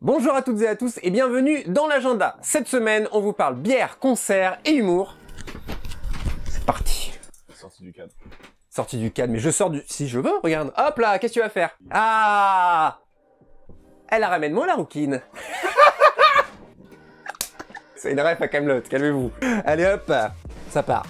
Bonjour à toutes et à tous et bienvenue dans l'agenda. Cette semaine, on vous parle bière, concert et humour. C'est parti. Sortie du cadre. Sortie du cadre, mais je sors du... Si je veux, regarde. Hop là, qu'est-ce que tu vas faire? Ah, elle la ramène moi la rouquine. C'est une ref à Kaamelott, calmez-vous. Allez hop, ça part.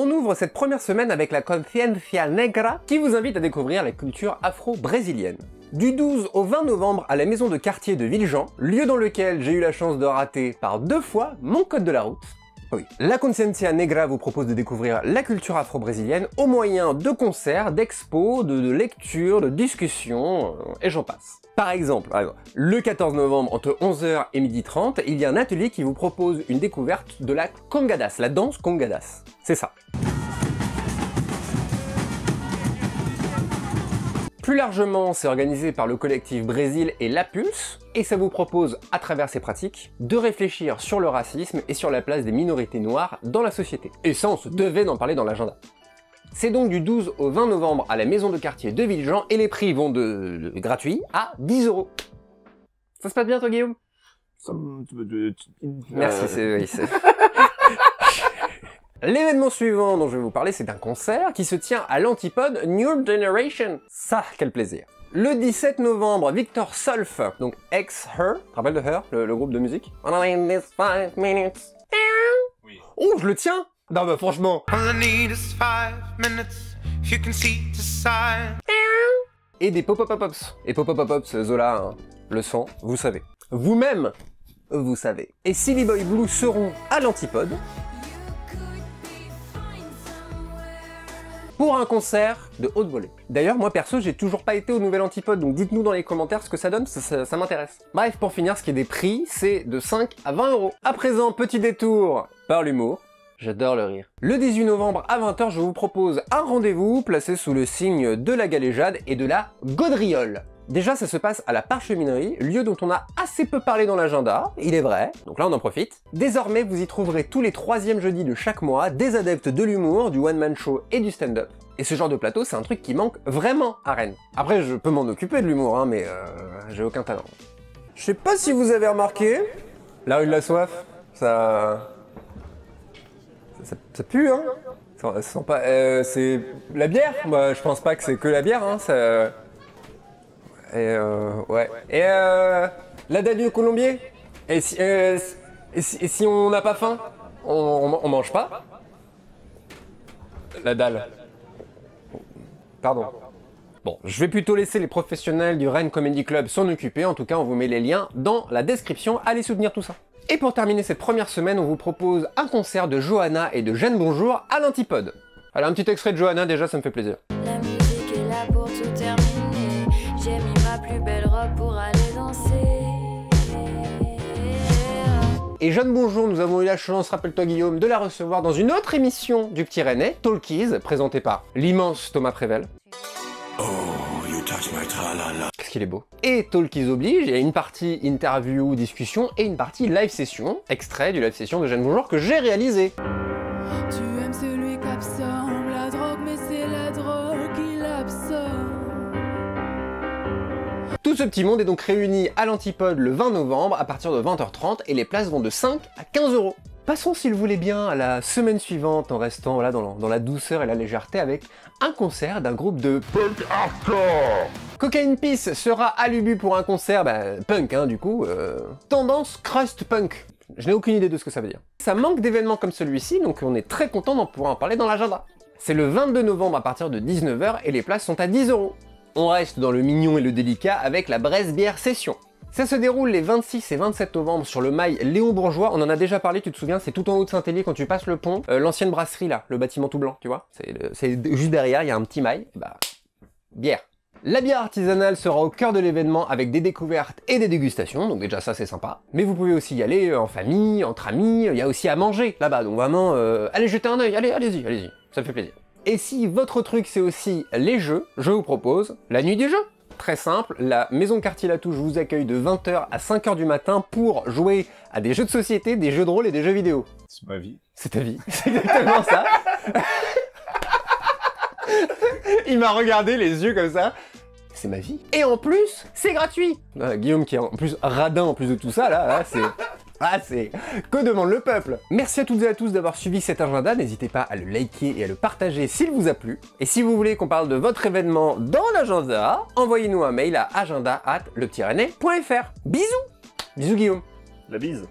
On ouvre cette première semaine avec la Consciência Negra qui vous invite à découvrir la culture afro-brésilienne. Du 12 au 20 novembre à la maison de quartier de Villejean, lieu dans lequel j'ai eu la chance de rater par 2 fois mon code de la route. Oui. La Consciência Negra vous propose de découvrir la culture afro-brésilienne au moyen de concerts, d'expos, de lectures, de discussions, et j'en passe. Par exemple, le 14 novembre entre 11h et 12h30, il y a un atelier qui vous propose une découverte de la congadas, la danse congadas. C'est ça. Plus largement, c'est organisé par le collectif Brésil et La Pulse, et ça vous propose, à travers ces pratiques, de réfléchir sur le racisme et sur la place des minorités noires dans la société. Et ça, on se devait d'en parler dans l'agenda. C'est donc du 12 au 20 novembre à la maison de quartier de Villejean, et les prix vont de gratuit à 10 €. Ça se passe bien toi, Guillaume? Merci, oui, c'est... L'événement suivant dont je vais vous parler, c'est un concert qui se tient à l'Antipode New Generation. Ça, quel plaisir. Le 17 novembre, Victor Solf, donc ex-Her, tu te rappelles de Her, le groupe de musique? Oui. Oh, je le tiens! Non bah franchement. Et des Pop-Up-Pops. Et Pop-Up-Pops, Zola, hein, le son, vous savez. Vous-même, vous savez. Et Silly Boy Blue seront à l'Antipode pour un concert de haute volée. D'ailleurs, moi perso, j'ai toujours pas été au Nouvel Antipode, donc dites-nous dans les commentaires ce que ça donne, ça m'intéresse. Bref, pour finir, ce qui est des prix, c'est de 5 à 20 €. À présent, petit détour par l'humour. J'adore le rire. Le 18 novembre à 20 h, je vous propose un rendez-vous placé sous le signe de la galéjade et de la gaudriole. Déjà, ça se passe à la Parcheminerie, lieu dont on a assez peu parlé dans l'agenda, il est vrai, donc là on en profite. Désormais, vous y trouverez tous les 3e jeudis de chaque mois des adeptes de l'humour, du one-man show et du stand-up. Et ce genre de plateau, c'est un truc qui manque vraiment à Rennes. Après, je peux m'en occuper de l'humour, hein, mais j'ai aucun talent. Je sais pas si vous avez remarqué, la rue de la soif, ça pue, hein. Ça sent pas... c'est la bière. Bah, je pense pas que c'est que la bière, hein, ça... ouais. Et la dalle du colombier. Et si on n'a pas faim, on mange pas. La dalle. Pardon. Bon, je vais plutôt laisser les professionnels du Rennes Comedy Club s'en occuper. En tout cas, on vous met les liens dans la description. Allez soutenir tout ça. Et pour terminer cette première semaine, on vous propose un concert de Johanna et de Jeanne Bonjour à l'Antipode. Allez, un petit extrait de Johanna, déjà, ça me fait plaisir. La musique est là pour tout terminer. J'ai mis ma plus belle robe pour aller danser. Et Jeanne Bonjour, nous avons eu la chance, rappelle-toi Guillaume, de la recevoir dans une autre émission du Petit Rennais, Talkies, présentée par l'immense Thomas Prével. Oh, you touch my tra-la-la. Qu'est-ce qu'il est beau. Et Talkies oblige, il y a une partie interview, discussion, et une partie live session, extrait du live session de Jeanne Bonjour que j'ai réalisé. Tu aimes celui qui absorbe la drogue, mais c'est la drogue qui l'absorbe. Tout ce petit monde est donc réuni à l'Antipode le 20 novembre à partir de 20h30 et les places vont de 5 à 15 €. Passons, s'il vous plaît bien, à la semaine suivante en restant voilà, dans la douceur et la légèreté avec un concert d'un groupe de punk hardcore. Cocaine Peace sera à l'Ubu pour un concert punk, hein, du coup, tendance crust punk. Je n'ai aucune idée de ce que ça veut dire. Ça manque d'événements comme celui-ci, donc on est très content d'en pouvoir en parler dans l'agenda. C'est le 22 novembre à partir de 19 h et les places sont à 10 €. On reste dans le mignon et le délicat avec la Brest Bière Session. Ça se déroule les 26 et 27 novembre sur le mail Léon Bourgeois, on en a déjà parlé, tu te souviens, c'est tout en haut de Saint-Hélier quand tu passes le pont, l'ancienne brasserie là, le bâtiment tout blanc, tu vois, c'est juste derrière, il y a un petit mail, bière. La bière artisanale sera au cœur de l'événement avec des découvertes et des dégustations, donc déjà ça c'est sympa. Mais vous pouvez aussi y aller en famille, entre amis, il y a aussi à manger là-bas, donc vraiment, allez jeter un œil, allez-y, ça me fait plaisir. Et si votre truc c'est aussi les jeux, je vous propose la nuit du jeu. très simple, la maison Quartier-Latouche vous accueille de 20h à 5h du matin pour jouer à des jeux de société, des jeux de rôle et des jeux vidéo. C'est ma vie. C'est ta vie, c'est exactement ça. Il m'a regardé les yeux comme ça. C'est ma vie. Et en plus, c'est gratuit. Guillaume qui est en plus radin en plus de tout ça, là c'est... Ah, c'est... Que demande le peuple? Merci à toutes et à tous d'avoir suivi cet agenda, n'hésitez pas à le liker et à le partager s'il vous a plu. Et si vous voulez qu'on parle de votre événement dans l'agenda, envoyez-nous un mail à agenda@le-rennais.fr. Bisous! Bisous Guillaume! La bise.